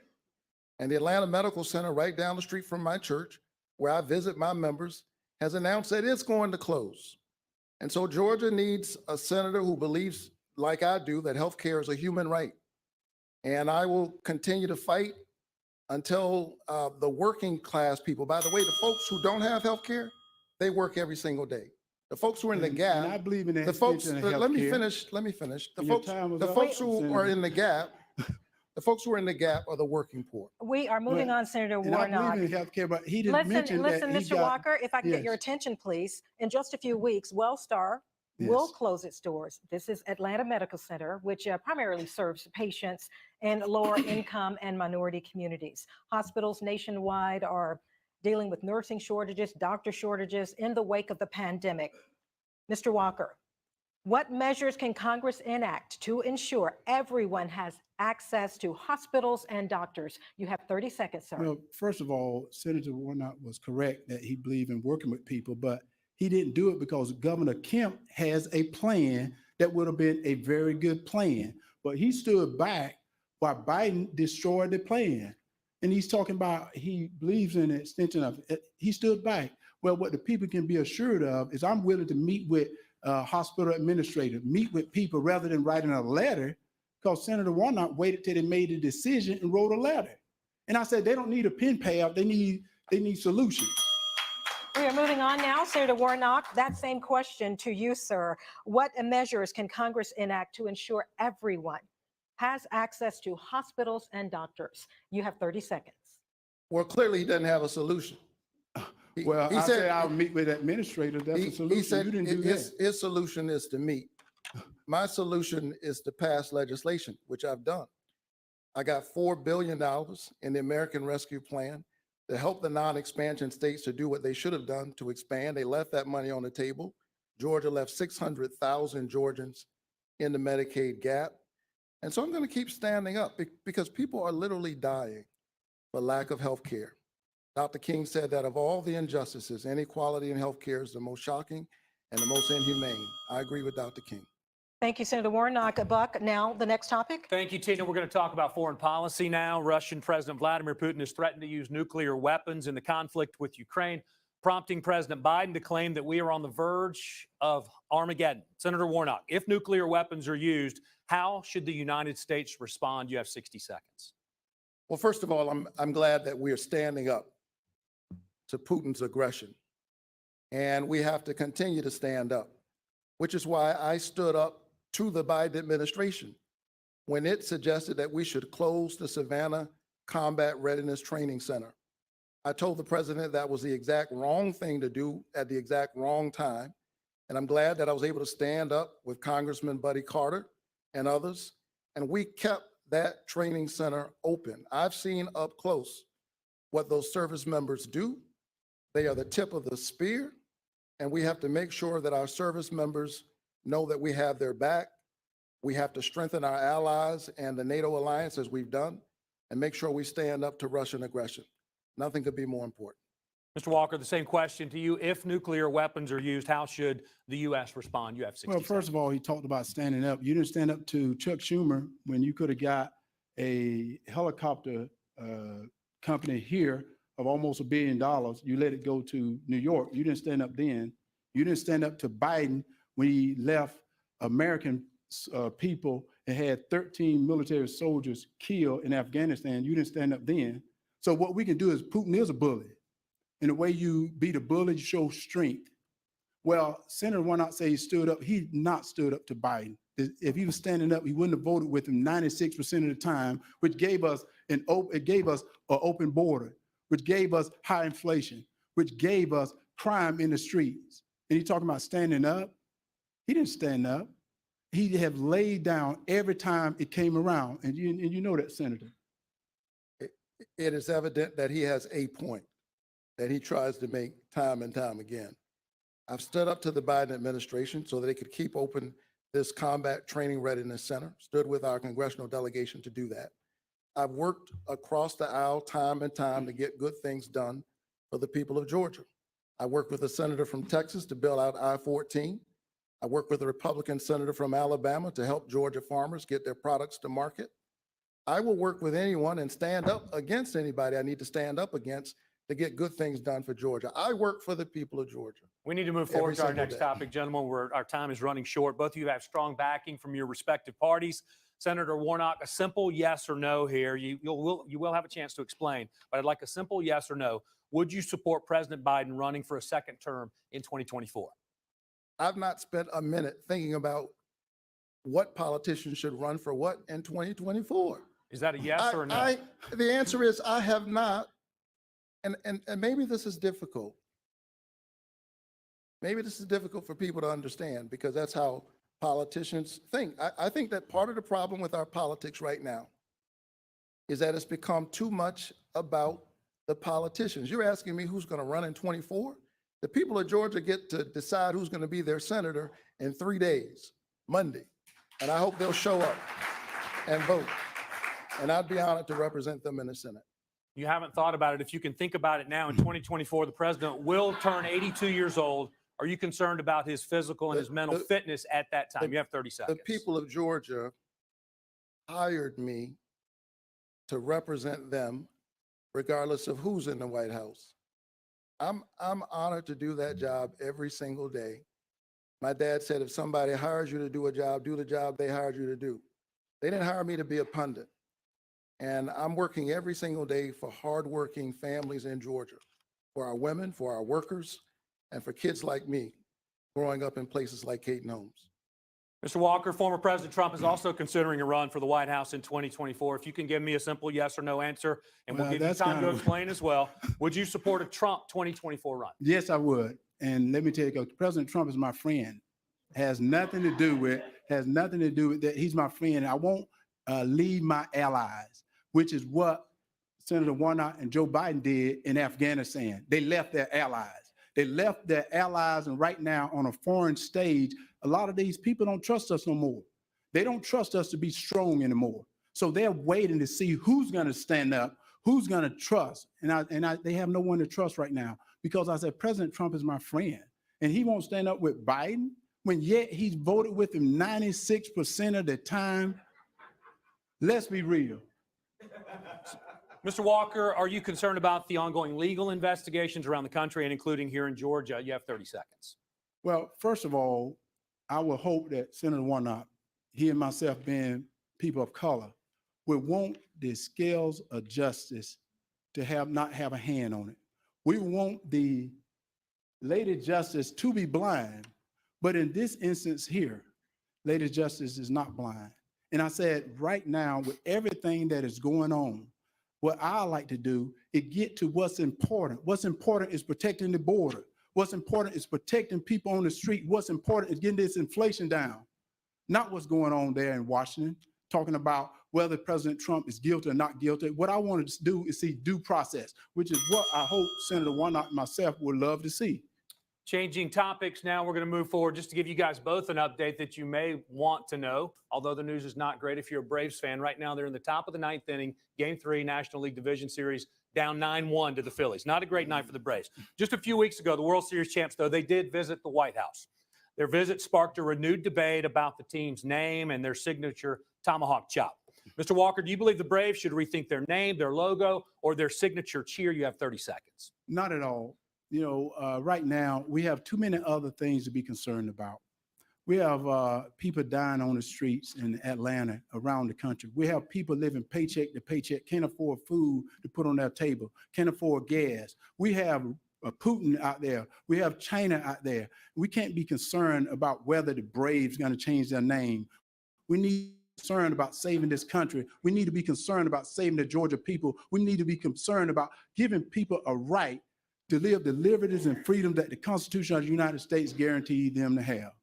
And the Atlanta Medical Center right down the street from my church, where I visit my members, has announced that it's going to close. And so Georgia needs a senator who believes, like I do, that health care is a human right. And I will continue to fight until the working class people, by the way, the folks who don't have health care, they work every single day. The folks who are in the gap, And I believe in that the folks, extension of let me healthcare. finish. The Your folks, time was the up, folks who are Senator. in the gap, the folks who are in the gap are the working poor. We are moving on, Senator And I Warnock. believe in healthcare, but he didn't mention Listen, that he Mr. got, Walker, if I can get your Yes. attention, please. In just a few weeks, Wellstar will Yes. close its doors. This is Atlanta Medical Center, which primarily serves patients in lower income and minority communities. Hospitals nationwide are dealing with nursing shortages, doctor shortages in the wake of the pandemic. Mr. Walker, what measures can Congress enact to ensure everyone has access to hospitals and doctors? You have 30 seconds, sir. Well, first of all, Senator Warnock was correct that he believed in working with people, but he didn't do it because Governor Kemp has a plan that would have been a very good plan. But he stood back while Biden destroyed the plan. And he's talking about he believes in the extension of it. He stood back. Well, what the people can be assured of is I'm willing to meet with hospital administrators, meet with people rather than writing a letter, because Senator Warnock waited till they made a decision and wrote a letter. And I said, they don't need a pen pal, they need solutions. We are moving on now. Senator Warnock, that same question to you, sir. What measures can Congress enact to ensure everyone has access to hospitals and doctors? You have 30 seconds. Well, clearly he doesn't have a solution. Well, He I said- said I'll meet with administrators. That's He a solution. said You didn't do his, that. his solution is to meet. My solution is to pass legislation, which I've done. I got $4 billion in the American Rescue Plan to help the non-expansion states to do what they should have done to expand. They left that money on the table. Georgia left 600,000 Georgians in the Medicaid gap. And so I'm going to keep standing up because people are literally dying for lack of health care. Dr. King said that of all the injustices, inequality in healthcare is the most shocking and the most inhumane. I agree with Dr. King. Thank you, Senator Warnock. Buck, now the next topic. Thank you, Tina. We're going to talk about foreign policy now. Russian President Vladimir Putin has threatened to use nuclear weapons in the conflict with Ukraine, prompting President Biden to claim that we are on the verge of Armageddon. Senator Warnock, if nuclear weapons are used, how should the United States respond? You have 60 seconds. Well, first of all, I'm glad that we are standing up to Putin's aggression. And we have to continue to stand up, which is why I stood up to the Biden administration when it suggested that we should close the Savannah Combat Readiness Training Center. I told the president that was the exact wrong thing to do at the exact wrong time. And I'm glad that I was able to stand up with Congressman Buddy Carter and others. And we kept that training center open. I've seen up close what those service members do. They are the tip of the spear. And we have to make sure that our service members know that we have their back. We have to strengthen our allies and the NATO alliance as we've done, and make sure we stand up to Russian aggression. Nothing could be more important. Mr. Walker, the same question to you. If nuclear weapons are used, how should the U.S. respond? You have 60 Well, first of all, he talked about standing up. You didn't stand up to Chuck Schumer when you could have got a helicopter company here of almost $1 billion. You let it go to New York. You didn't stand up then. You didn't stand up to Biden when he left American people and had 13 military soldiers killed in Afghanistan. You didn't stand up then. So what we can do is Putin is a bully. And the way you beat a bully, you show strength. Well, Senator Warnock say he stood up. He not stood up to Biden. If he was standing up, he wouldn't have voted with him 96% of the time, which gave us an open border, which gave us high inflation, which gave us crime in the streets. And he talking about standing up. He didn't stand up. He have laid down every time it came around. And you know that, Senator. It is evident that he has a point that he tries to make time and time again. I've stood up to the Biden administration so that they could keep open this Combat Training Readiness Center, stood with our congressional delegation to do that. I've worked across the aisle time and time to get good things done for the people of Georgia. I worked with a senator from Texas to build out I-14. I worked with a Republican senator from Alabama to help Georgia farmers get their products to market. I will work with anyone and stand up against anybody I need to stand up against to get good things done for Georgia. I work for the people of Georgia. We need to move Every forward to our single next day. topic, gentlemen. Our time is running short. Both of you have strong backing from your respective parties. Senator Warnock, a simple yes or no here. You will have a chance to explain, but I'd like a simple yes or no. Would you support President Biden running for a second term in 2024? I've not spent a minute thinking about what politicians should run for what in 2024. Is that a yes or a no? The answer is I have not. And maybe this is difficult. Maybe this is difficult for people to understand because that's how politicians think. I think that part of the problem with our politics right now is that it's become too much about the politicians. You're asking me who's going to run in 24? The people of Georgia get to decide who's going to be their senator in 3 days, Monday. And I hope they'll show up and vote. And I'd be honored to represent them in the Senate. You haven't thought about it. If you can think about it now, in 2024, the president will turn 82 years old. Are you concerned about his physical and his mental fitness at that time? You have 30 seconds. The people of Georgia hired me to represent them regardless of who's in the White House. I'm honored to do that job every single day. My dad said, if somebody hires you to do a job, do the job they hired you to do. They didn't hire me to be a pundit. And I'm working every single day for hardworking families in Georgia. for our women, for our workers, and for kids like me growing up in places like Caton Homes. Mr. Walker, former President Trump is also considering a run for the White House in 2024. If you can give me a simple yes or no answer, and we'll Well, give you that's time to kind of- explain as well, would you support a Trump 2024 run? Yes, I would. And let me tell you, President Trump is my friend. Has nothing to do with that. He's my friend. I won't leave my allies, which is what Senator Warnock and Joe Biden did in Afghanistan. They left their allies. They left their allies, and right now on a foreign stage, a lot of these people don't trust us no more. They don't trust us to be strong anymore. So they're waiting to see who's going to stand up, who's going to trust. They have no one to trust right now because I said President Trump is my friend, and he won't stand up with Biden when yet he's voted with him 96% of the time. Let's be real. Mr. Walker, are you concerned about the ongoing legal investigations around the country and including here in Georgia? You have 30 seconds. Well, first of all, I would hope that Senator Warnock, he and myself being people of color, would want the scales of justice to not have a hand on it. We want the Lady Justice to be blind, but in this instance here, Lady Justice is not blind. And I said, right now, with everything that is going on, what I like to do is get to what's important. What's important is protecting the border. What's important is protecting people on the street. What's important is getting this inflation down, not what's going on there in Washington, talking about whether President Trump is guilty or not guilty. What I wanted to do is see due process, which is what I hope Senator Warnock and myself would love to see. Changing topics now, we're going to move forward just to give you guys both an update that you may want to know, although the news is not great if you're a Braves fan. Right now, they're in the top of the ninth inning, Game 3, National League Division Series, down 9-1 to the Phillies. Not a great night for the Braves. Just a few weeks ago, the World Series champs, though, they did visit the White House. Their visit sparked a renewed debate about the team's name and their signature tomahawk chop. Mr. Walker, do you believe the Braves should rethink their name, their logo, or their signature cheer? You have 30 seconds. Not at all. You know, right now, we have too many other things to be concerned about. We have people dying on the streets in Atlanta, around the country. We have people living paycheck to paycheck, can't afford food to put on their table, can't afford gas. We have Putin out there. We have China out there. We can't be concerned about whether the Braves going to change their name. We need to be concerned about saving this country. We need to be concerned about saving the Georgia people. We need to be concerned about giving people a right to live the liberties and freedom that the Constitution of the United States guaranteed them to have.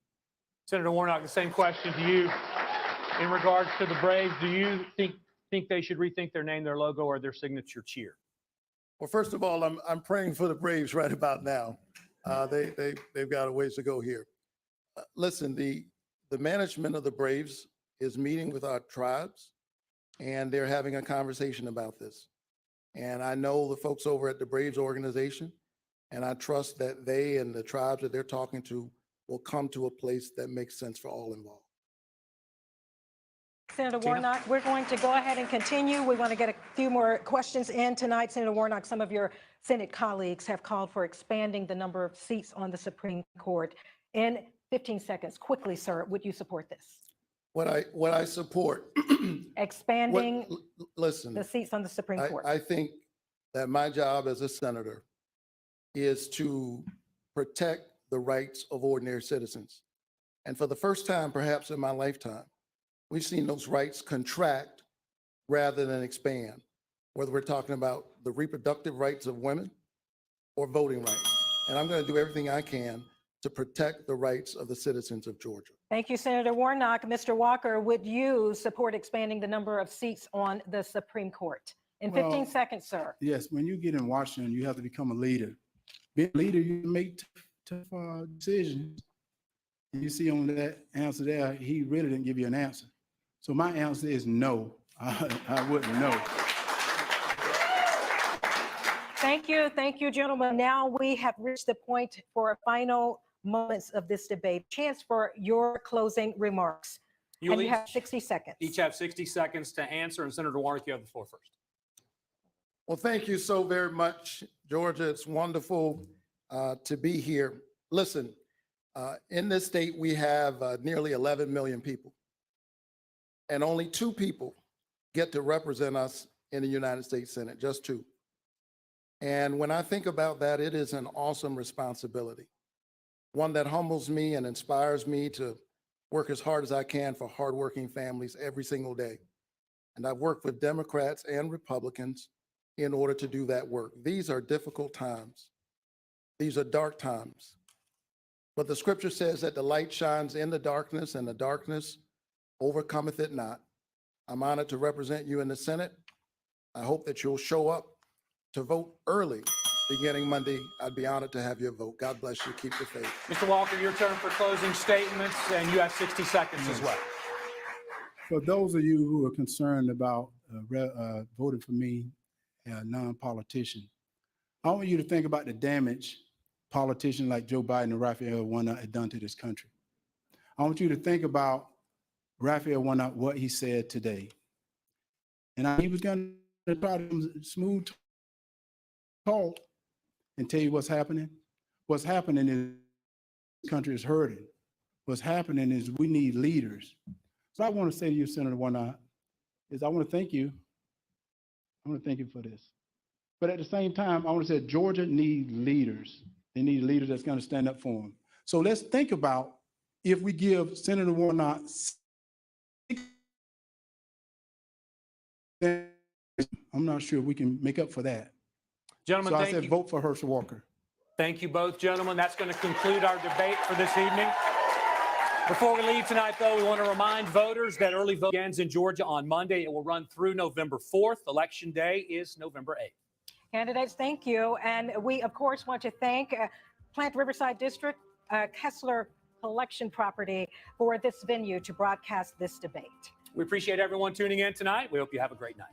Senator Warnock, the same question to you in regards to the Braves. Do you think they should rethink their name, their logo, or their signature cheer? Well, first of all, I'm praying for the Braves right about now. They've got a ways to go here. Listen, the management of the Braves is meeting with our tribes, and they're having a conversation about this. And I know the folks over at the Braves organization, and I trust that they and the tribes that they're talking to will come to a place that makes sense for all involved. Senator Tina? Warnock, we're going to go ahead and continue. We want to get a few more questions in tonight. Senator Warnock, some of your Senate colleagues have called for expanding the number of seats on the Supreme Court. In 15 seconds, quickly, sir, would you support this? What I support, Expanding listen, the seats on the Supreme Court. I think that my job as a senator is to protect the rights of ordinary citizens. And for the first time, perhaps in my lifetime, we've seen those rights contract rather than expand, whether we're talking about the reproductive rights of women or voting rights. And I'm going to do everything I can to protect the rights of the citizens of Georgia. Thank you, Senator Warnock. Mr. Walker, would you support expanding the number of seats on the Supreme Court? In 15 Well, seconds, sir. Yes, when you get in Washington, you have to become a leader. Being a leader, you make tough decisions. And you see on that answer there, he really didn't give you an answer. So my answer is no. I wouldn't know. Thank you, gentlemen. Now we have reached the point for final moments of this debate. Chance for your closing remarks. And you have 60 seconds. Each have 60 seconds to answer, and Senator Warnock, you have the floor first. Well, thank you so very much, Georgia. It's wonderful to be here. Listen, in this state, we have nearly 11 million people, and only 2 people get to represent us in the United States Senate, just 2. And when I think about that, it is an awesome responsibility, one that humbles me and inspires me to work as hard as I can for hardworking families every single day. And I've worked with Democrats and Republicans in order to do that work. These are difficult times. These are dark times. But the scripture says that the light shines in the darkness and the darkness overcometh it not. I'm honored to represent you in the Senate. I hope that you'll show up to vote early, beginning Monday. I'd be honored to have your vote. God bless you. Keep the faith. Mr. Walker, your turn for closing statements, and you have 60 seconds as well. For those of you who are concerned about voting for me, a non-politician, I want you to think about the damage politicians like Joe Biden and Raphael Warnock had done to this country. I want you to think about Raphael Warnock, what he said today. And he was going to try to smooth talk and tell you what's happening. What's happening is this country is hurting. What's happening is we need leaders. So I want to say to you, Senator Warnock, is I want to thank you. I want to thank you for this. But at the same time, I want to say Georgia needs leaders. They need leaders that's going to stand up for them. So let's think about if we give Senator Warnock, I'm not sure we can make up for that. Gentlemen, So I thank said you. vote for Herschel Walker. Thank you both, gentlemen. That's going to conclude our debate for this evening. Before we leave tonight, though, we want to remind voters that early vote begins in Georgia on Monday. It will run through November 4th. Election day is November 8th. Candidates, thank you. And we, of course, want to thank Plant Riverside District, Kessler Collection Property for this venue to broadcast this debate. We appreciate everyone tuning in tonight. We hope you have a great night.